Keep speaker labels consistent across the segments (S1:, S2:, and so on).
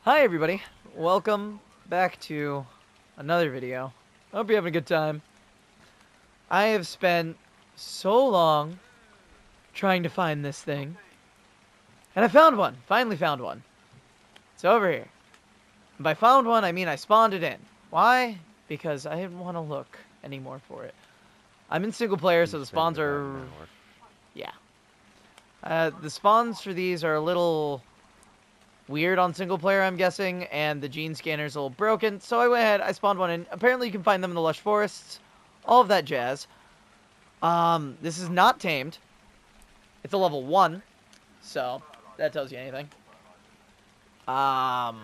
S1: Hi everybody, welcome back to another video. I hope you're having a good time. I have spent so long trying to find this thing, and I found one, finally found one. It's over here. And by found one, I mean I spawned it in. Why? Because I didn't want to look anymore for it. I'm in single player, so the spawns are... yeah. The spawns for these are a little weird on single player, I'm guessing, and the gene scanner's a little broken, so I went ahead, I spawned one in. Apparently you can find them in the lush forests, all of that jazz. This is not tamed. It's a level 1, so that tells you anything. And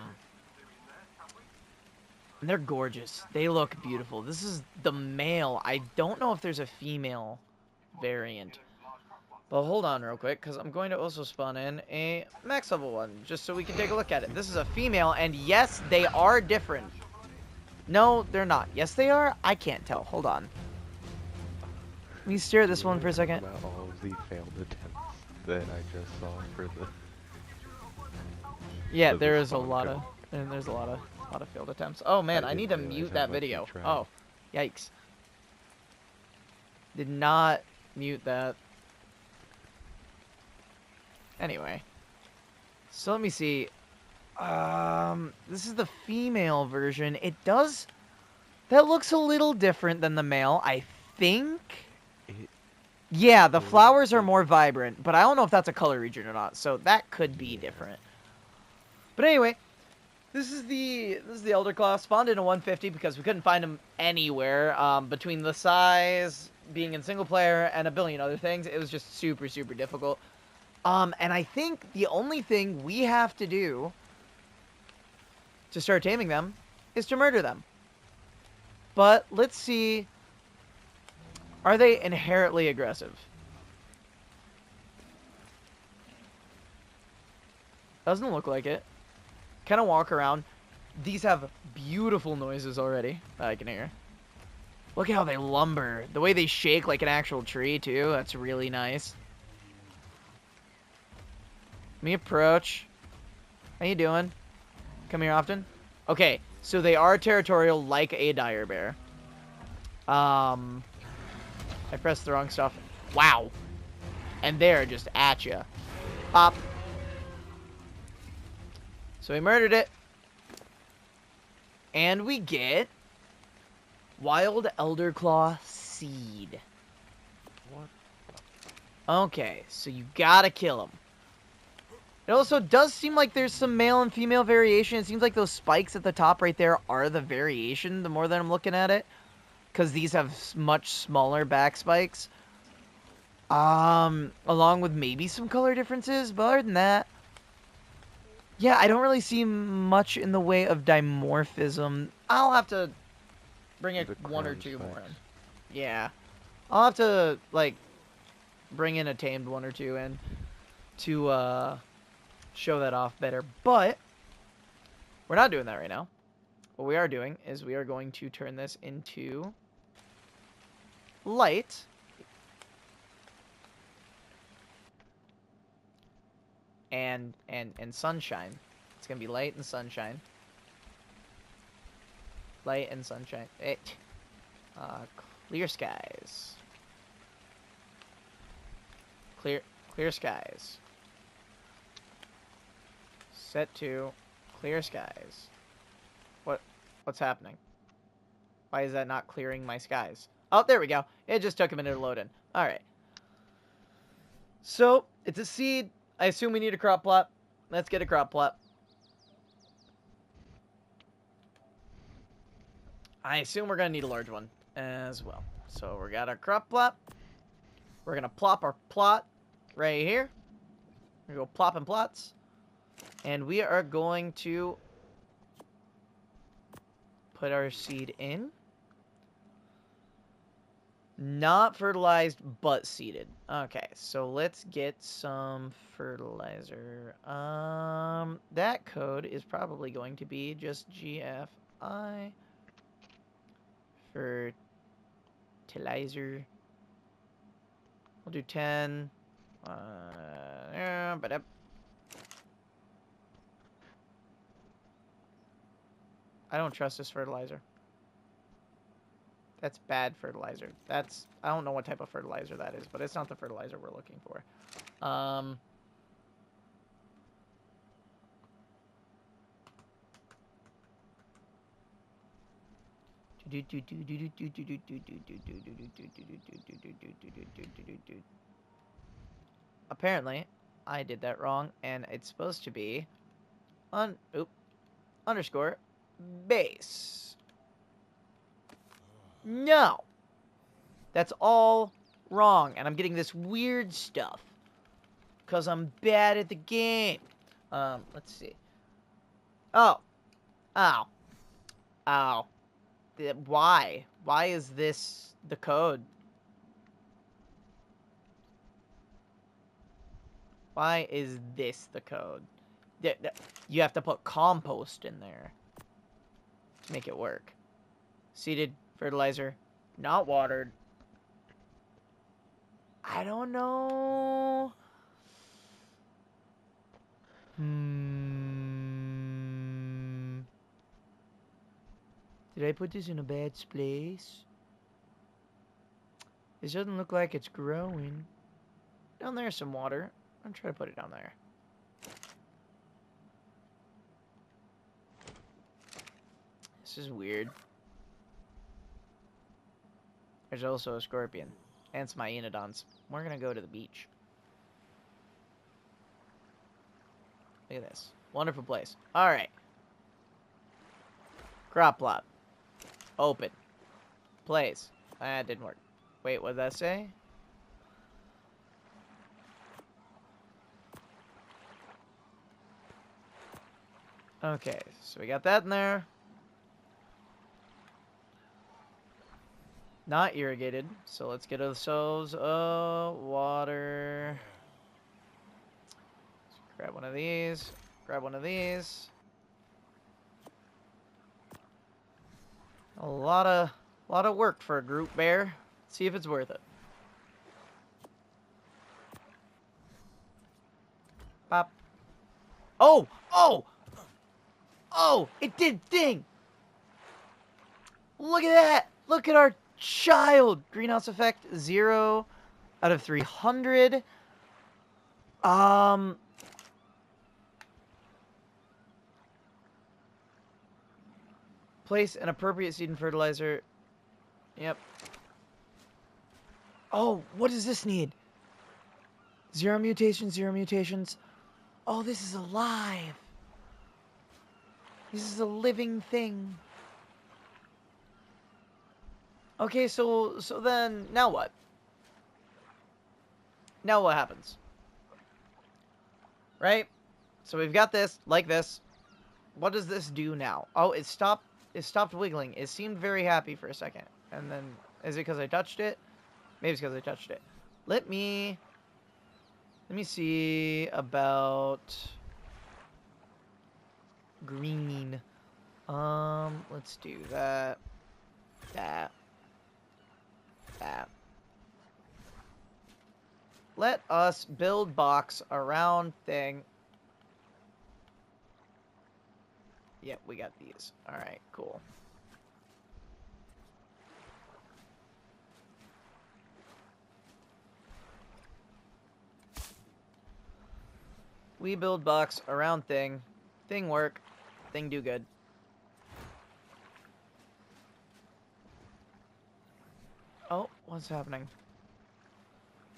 S1: they're gorgeous. They look beautiful. This is the male. I don't know if there's a female variant. But hold on real quick, because I'm going to also spawn in a max level one, just so we can take a look at it. This is a female, and yes, they are different. No, they're not. Yes, they are? I can't tell. Hold on. Let me stare at this one for a second.
S2: About all of the failed attempts that I just saw for the...
S1: Yeah,
S2: for the
S1: there is a
S2: spawn
S1: lot
S2: code.
S1: of... and there's a lot of failed attempts. Oh, man, I need to
S2: didn't realize
S1: mute
S2: how
S1: that
S2: much you
S1: video.
S2: tried.
S1: Oh, yikes. Did not mute that. Anyway. So let me see. This is the female version. It does... that looks a little different than the male, I think. Yeah, the flowers are more vibrant, but I don't know if that's a color region or not, so that could be different. But anyway, this is the ELDERCLAW. Spawned in a 150 because we couldn't find them anywhere. Between the size, being in single player, and a billion other things, it was just super, super difficult. And I think the only thing we have to do to start taming them is to murder them. But let's see. Are they inherently aggressive? Doesn't look like it. Kind of walk around. These have beautiful noises already that I can hear. Look at how they lumber. The way they shake like an actual tree, too. That's really nice. Let me approach. How you doing? Come here often? Okay, so they are territorial like a dire bear. I pressed the wrong stuff. Wow. And they're just at you. Pop. So we murdered it. And we get wild ELDERCLAW seed.
S2: What?
S1: Okay, so you gotta kill them. It also does seem like there's some male and female variation. It seems like those spikes at the top right there are the variation the more that I'm looking at it. Because these have much smaller back spikes. Along with maybe some color differences, but other than that, yeah, I don't really see much in the way of dimorphism. I'll have to bring it one or two more in. Yeah. I'll have to, like, bring in a tamed one or two in to, show that off better. But we're not doing that right now. What we are doing is we are going to turn this into light. And sunshine. It's gonna be light and sunshine. Light and sunshine. Clear skies. Clear skies. Set to clear skies. What's happening? Why is that not clearing my skies? Oh, there we go. It just took a minute to load in. Alright. So, it's a seed. I assume we need a crop plot. Let's get a crop plot. I assume we're going to need a large one as well. So, we got our crop plot. We're going to plop our plot right here. We're going to go plopping plots. And we are going to put our seed in. Not fertilized, but seeded. Okay, so let's get some fertilizer. That code is probably going to be just GFI. Fertilizer. We'll do 10. I don't trust this fertilizer. That's bad fertilizer. That's... I don't know what type of fertilizer that is, but it's not the fertilizer we're looking for. Apparently, I did that wrong, and it's supposed to be underscore base. No, that's all wrong, and I'm getting this weird stuff because I'm bad at the game. Let's see. Oh, ow, ow. Why? Why is this the code? Why is this the code? You have to put compost in there to make it work. Seeded fertilizer, not watered. I don't know. Did I put this in a bad place? This doesn't look like it's growing. Down there's some water. I'm trying to put it down there. This is weird. There's also a scorpion. And some hyaenodons. We're gonna go to the beach. Look at this. Wonderful place. Alright. Crop plot. Open. Place. That didn't work. Wait, what did that say? Okay, so we got that in there. Not irrigated, so let's get ourselves water. Let's grab one of these. Grab one of these. A lot of work for a group bear. Let's see if it's worth it. Pop. Oh! Oh! Oh! It did thing! Look at that! Look at our child! Greenhouse effect, 0 out of 300. Place an appropriate seed and fertilizer. Yep. Oh, what does this need? 0 mutations, 0 mutations. Oh, this is alive. This is a living thing. Okay, so then, now what? Now what happens? Right? So we've got this, like this. What does this do now? Oh, it stopped wiggling. It seemed very happy for a second. And then, is it because I touched it? Maybe it's because I touched it. Let me see about green. Let's do that. That. Let us build box around thing. Yep, we got these. Alright, cool. We build box around thing. Thing work. Thing do good. Oh, what's happening?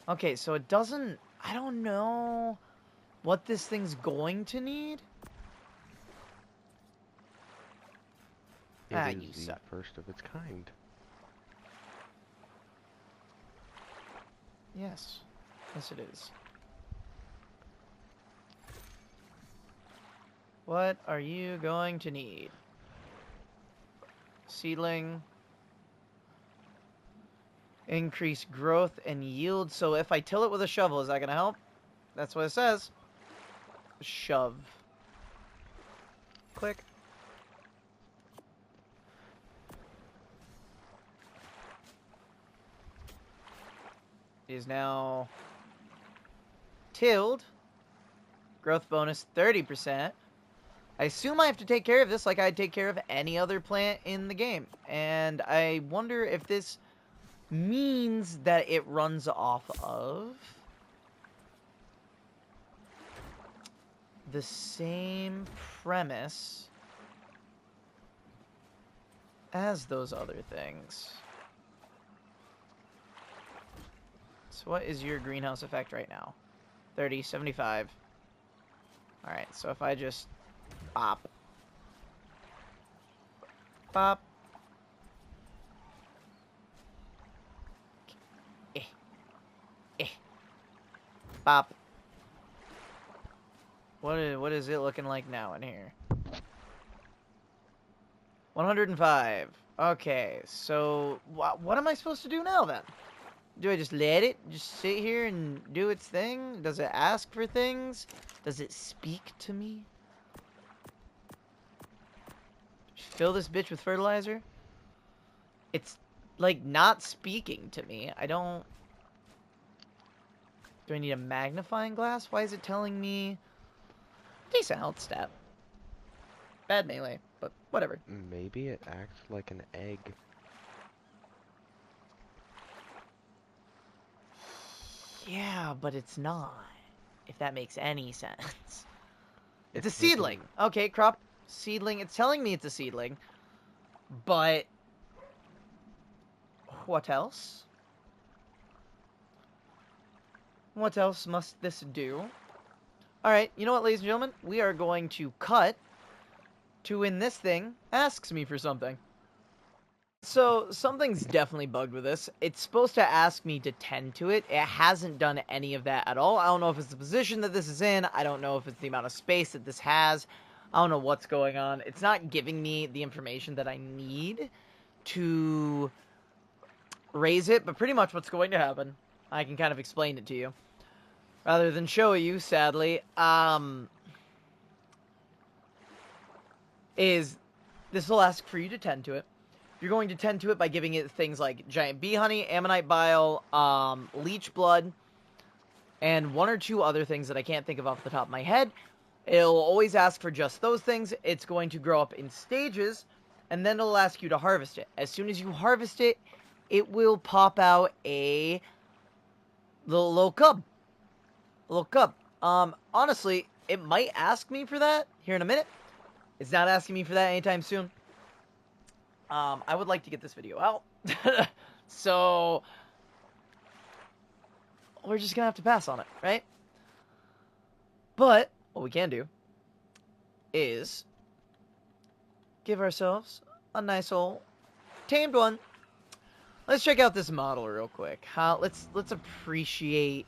S1: Okay, so it doesn't... I don't know what this thing's going to need.
S2: It
S1: You
S2: is the
S1: suck.
S2: first of its kind.
S1: Yes. Yes, it is. What are you going to need? Seedling. Increase growth and yield. So if I till it with a shovel, is that going to help? That's what it says. Shove. Click. It is now tilled. Growth bonus 30%. I assume I have to take care of this like I'd take care of any other plant in the game. And I wonder if this means that it runs off of the same premise as those other things. So what is your greenhouse effect right now? 30, 75. Alright, so if I just pop. Pop. Eh. Eh. Pop. What is it looking like now in here? 105. Okay, so what am I supposed to do now then? Do I just let it just sit here and do its thing? Does it ask for things? Does it speak to me? Fill this bitch with fertilizer? It's, like, not speaking to me. I don't... Do I need a magnifying glass? Why is it telling me... Decent health stat. Bad melee, but whatever.
S2: Maybe it acts like an egg.
S1: Yeah, but it's not. If that makes any sense. It's a
S2: It's making-
S1: seedling. Okay, crop seedling. It's telling me it's a seedling. But... What else? What else must this do? Alright, you know what, ladies and gentlemen? We are going to cut to when this thing asks me for something. So, something's definitely bugged with this. It's supposed to ask me to tend to it. It hasn't done any of that at all. I don't know if it's the position that this is in. I don't know if it's the amount of space that this has. I don't know what's going on. It's not giving me the information that I need to raise it, but pretty much what's going to happen, I can kind of explain it to you. Rather than show you, sadly, is this will ask for you to tend to it. You're going to tend to it by giving it things like giant bee honey, ammonite bile, leech blood, and one or two other things that I can't think of off the top of my head. It'll always ask for just those things. It's going to grow up in stages, and then it'll ask you to harvest it. As soon as you harvest it, it will pop out a little cub. A little cub. Honestly, it might ask me for that here in a minute. It's not asking me for that anytime soon. I would like to get this video out. So, we're just gonna have to pass on it, right? But, what we can do is give ourselves a nice old tamed one. Let's check out this model real quick. Let's appreciate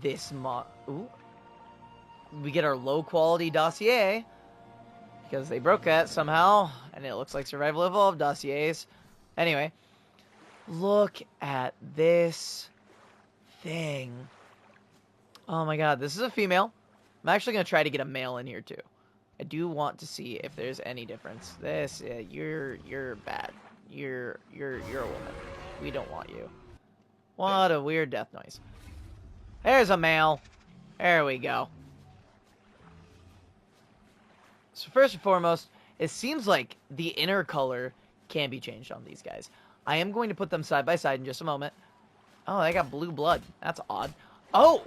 S1: this Ooh. We get our low quality dossier because they broke that somehow, and it looks like Survival Evolved dossiers. Anyway, look at this thing. Oh my god, this is a female. I'm actually gonna try to get a male in here too. I do want to see if there's any difference. This, you're bad. You're a woman. We don't want you. What a weird death noise. There's a male. There we go. So first and foremost, it seems like the inner color can be changed on these guys. I am going to put them side by side in just a moment. Oh, they got blue blood. That's odd. Oh!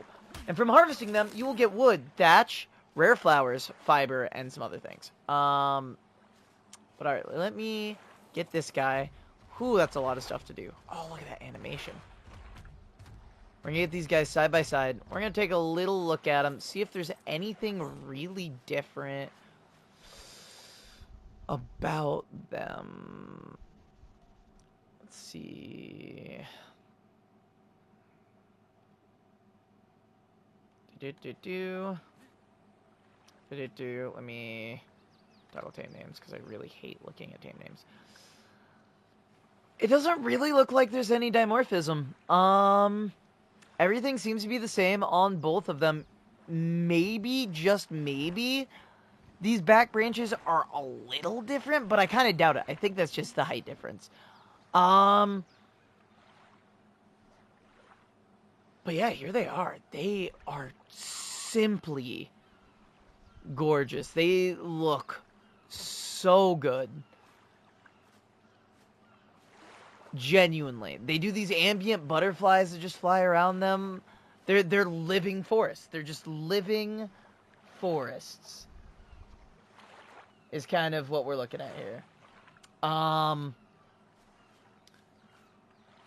S1: And from harvesting them, you will get wood, thatch, rare flowers, fiber, and some other things. But alright, let me get this guy. Whew, that's a lot of stuff to do. Oh, look at that animation. We're gonna get these guys side by side. We're gonna take a little look at them, see if there's anything really different about them. Let's see. Let me toggle tame names because I really hate looking at tame names. It doesn't really look like there's any dimorphism. Everything seems to be the same on both of them. Maybe, just maybe, these back branches are a little different, but I kind of doubt it. I think that's just the height difference. But yeah, here they are. They are simply gorgeous. They look so good. Genuinely. They do these ambient butterflies that just fly around them. They're living forests. They're just living forests. Is kind of what we're looking at here.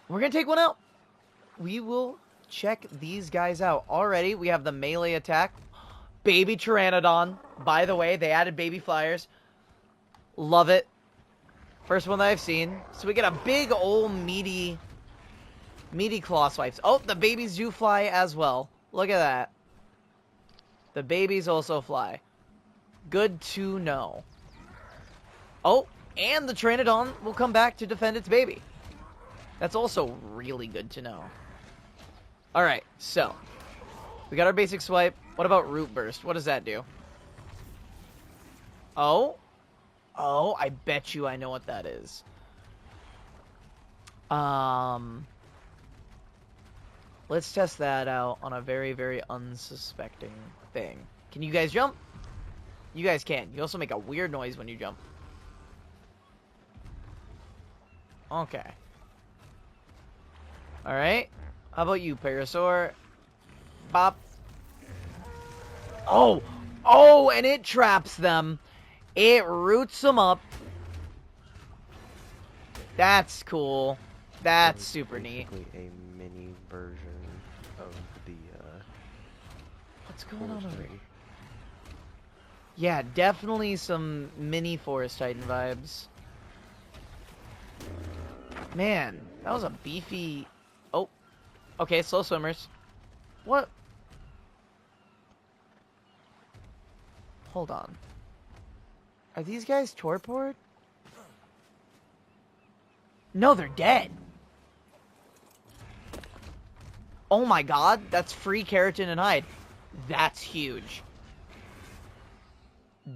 S1: We're gonna take one out. We will check these guys out. Already, we have the melee attack. Baby Pteranodon. By the way, they added baby flyers. Love it. First one that I've seen. So we get a big old meaty claw swipes. Oh, the babies do fly as well. Look at that. The babies also fly. Good to know. Oh, and the Pteranodon will come back to defend its baby. That's also really good to know. Alright, so. We got our basic swipe. What about Root Burst? What does that do? Oh. Oh, I bet you I know what that is. Let's test that out on a very, very unsuspecting thing. Can you guys jump? You guys can. You also make a weird noise when you jump. Okay. Alright. How about you, Parasaur? Bop. Oh! Oh, and it traps them. It roots them up. That's cool. That's super neat.
S2: Basically a mini version of the,
S1: What's going on over here? Yeah, definitely some mini Forest Titan vibes. Man, that was a beefy... Oh. Okay, slow swimmers. What? Hold on. Are these guys torpored? No, they're dead. Oh my god, that's free keratin and hide. That's huge.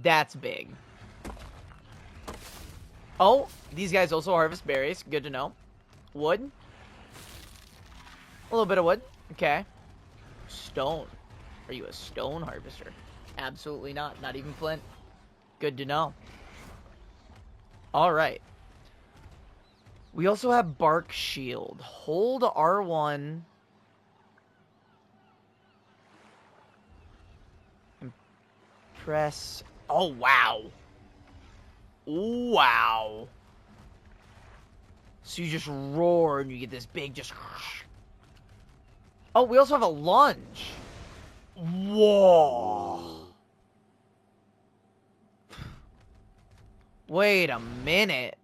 S1: That's big. Oh, these guys also harvest berries. Good to know. Wood. A little bit of wood. Okay. Stone. Are you a stone harvester? Absolutely not. Not even flint. Good to know. Alright. We also have Bark Shield. Hold R1. And press... Oh, wow. Wow. So you just roar and you get this big just... Oh, we also have a lunge. Whoa. Wait a minute.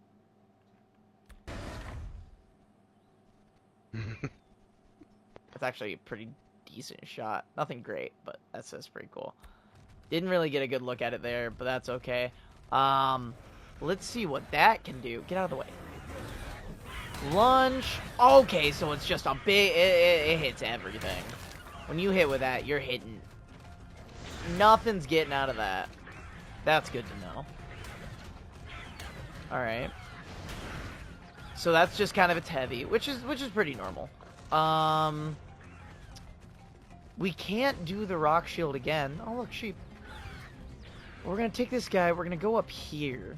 S1: That's actually a pretty decent shot. Nothing great, but that's pretty cool. Didn't really get a good look at it there, but that's okay. Let's see what that can do. Get out of the way. Lunge. Okay, so it's just a big... It hits everything. When you hit with that, you're hitting... Nothing's getting out of that. That's good to know. Alright. So that's just kind of its heavy, which is pretty normal. We can't do the rock shield again. Oh, look, sheep. We're going to take this guy. We're going to go up here.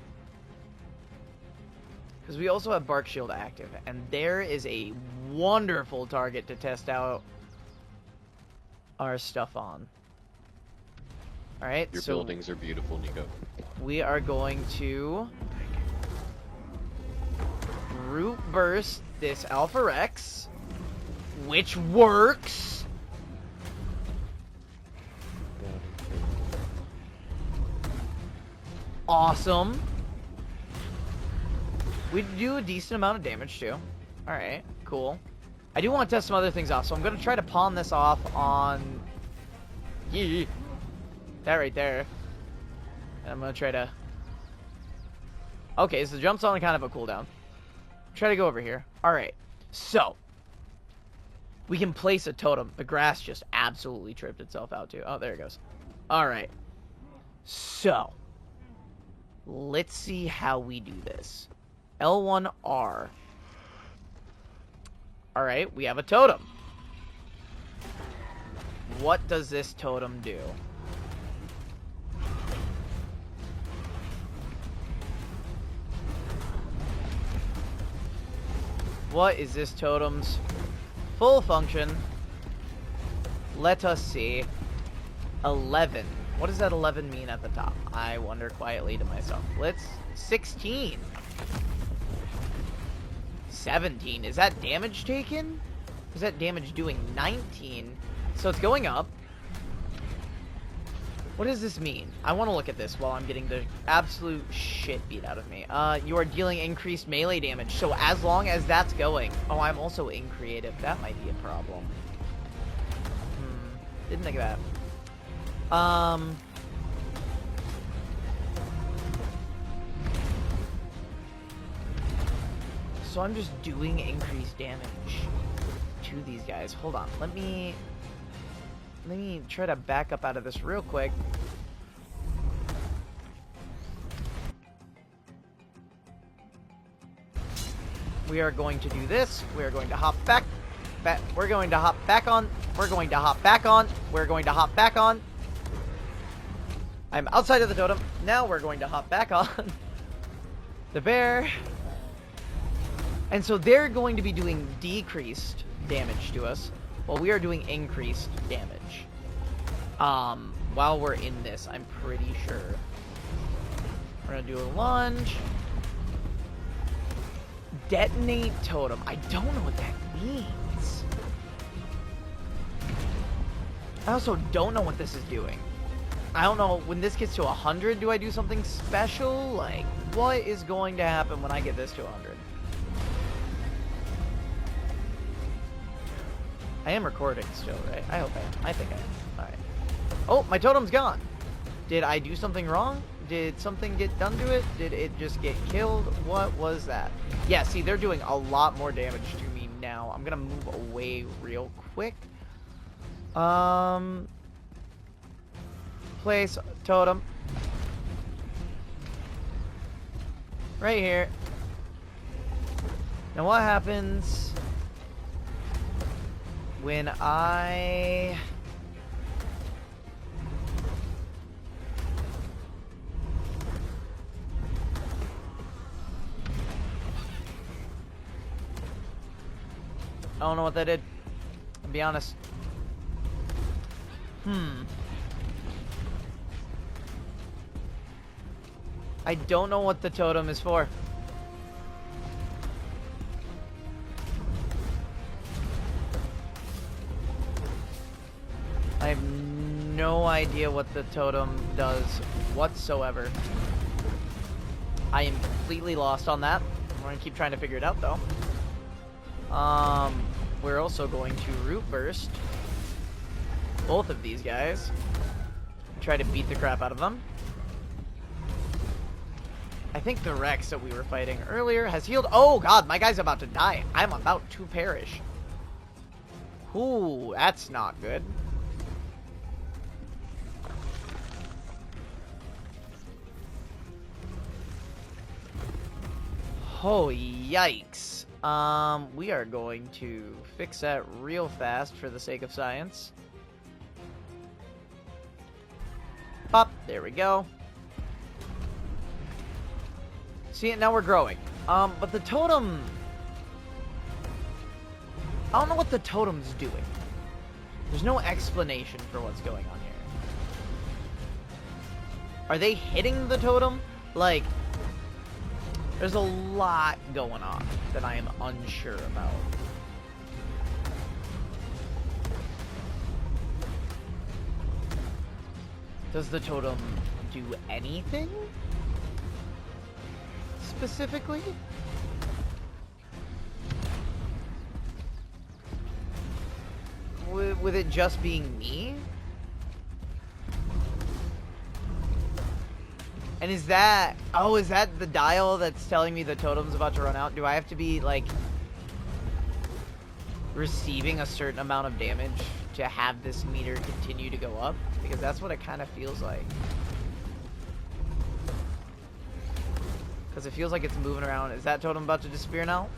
S1: Because we also have Bark Shield active. And there is a wonderful target to test out our stuff on. Alright,
S3: Your
S1: so
S3: buildings are beautiful, Nico.
S1: we are going to Root Burst this Alpha Rex, which works. Awesome. We do a decent amount of damage too. Alright, cool. I do want to test some other things off, so I'm going to try to pawn this off on... Yee. That right there. And I'm going to try to... Okay, so the jump's on kind of a cooldown. Try to go over here. Alright, so... we can place a totem. The grass just absolutely tripped itself out too. Oh, there it goes. Alright. So... let's see how we do this. L1R. Alright, we have a totem. What does this totem do? What is this totem's full function? Let us see. 11. What does that 11 mean at the top? I wonder quietly to myself. Let's... 16. 17. Is that damage taken? Is that damage doing 19? So it's going up. What does this mean? I want to look at this while I'm getting the absolute shit beat out of me. You are dealing increased melee damage. So as long as that's going... Oh, I'm also in creative. That might be a problem. Didn't think of that. So I'm just doing increased damage to these guys. Hold on. Let me try to back up out of this real quick. We are going to do this. We are going to hop back. We're going to hop back on. We're going to hop back on. We're going to hop back on. I'm outside of the totem. Now we're going to hop back on the bear. And so they're going to be doing decreased damage to us, while we are doing increased damage. While we're in this, I'm pretty sure. We're gonna do a lunge. Detonate totem. I don't know what that means. I also don't know what this is doing. I don't know, when this gets to 100, do I do something special? Like, what is going to happen when I get this to 100? I am recording still, right? I hope I am. I think I am. Alright. Oh, my totem's gone. Did I do something wrong? Did something get done to it? Did it just get killed? What was that? Yeah, see, they're doing a lot more damage to me now. I'm gonna move away real quick. Place totem. Right here. Now what happens when I don't know what that did, to be honest. I don't know what the totem is for. I have no idea what the totem does whatsoever. I am completely lost on that. We're gonna keep trying to figure it out though. We're also going to root burst both of these guys. Try to beat the crap out of them. I think the Rex that we were fighting earlier has healed. Oh god, my guy's about to die. I'm about to perish. Ooh, that's not good. Oh, yikes. We are going to fix that real fast for the sake of science. Pop, there we go. See, now we're growing. But the totem... I don't know what the totem's doing. There's no explanation for what's going on here. Are they hitting the totem? Like... There's a lot going on that I am unsure about. Does the totem do anything? Specifically? With it just being me? And is that... Oh, is that the dial that's telling me the totem's about to run out? Do I have to be, like, receiving a certain amount of damage to have this meter continue to go up? Because that's what it kind of feels like. Because it feels like it's moving around. Is that totem about to disappear now?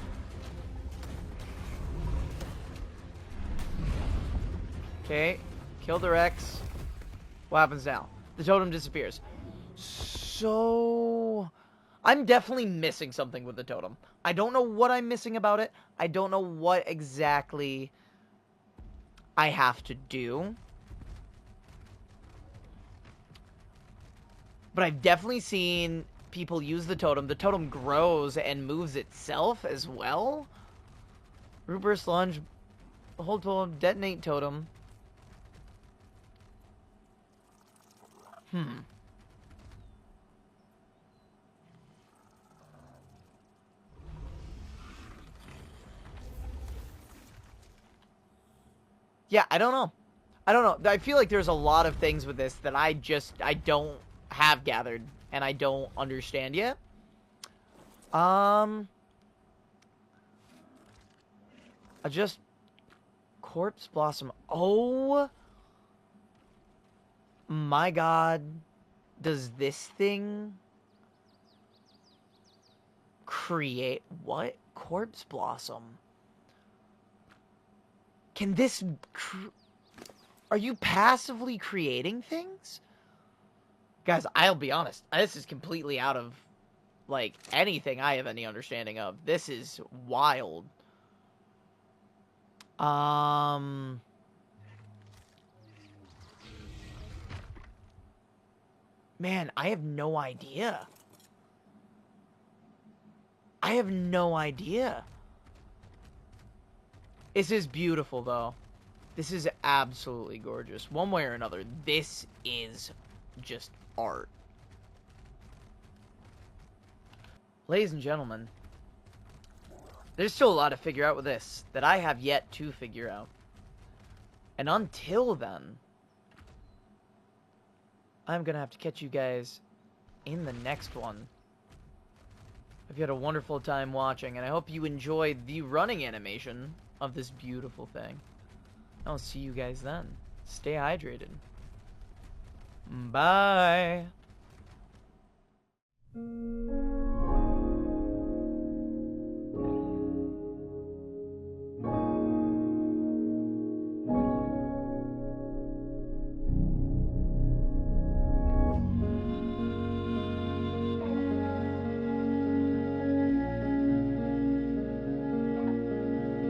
S1: Okay. Kill the Rex. What happens now? The totem disappears. So... I'm definitely missing something with the totem. I don't know what I'm missing about it. I don't know what exactly I have to do. But I've definitely seen people use the totem. The totem grows and moves itself as well. Root burst lunge, hold totem, detonate totem. Yeah, I don't know. I don't know. I feel like there's a lot of things with this that I don't have gathered and I don't understand yet. Just corpse blossom. Oh my god. Does this thing create what? Corpse blossom. Can this are you passively creating things? Guys, I'll be honest. This is completely out of, like, anything I have any understanding of. This is wild. Man, I have no idea. I have no idea. This is beautiful, though. This is absolutely gorgeous. One way or another, this is just art. Ladies and gentlemen, there's still a lot to figure out with this that I have yet to figure out. And until then, I'm going to have to catch you guys in the next one. I've had a wonderful time watching, and I hope you enjoyed the running animation of this beautiful thing. I'll see you guys then. Stay hydrated. Bye.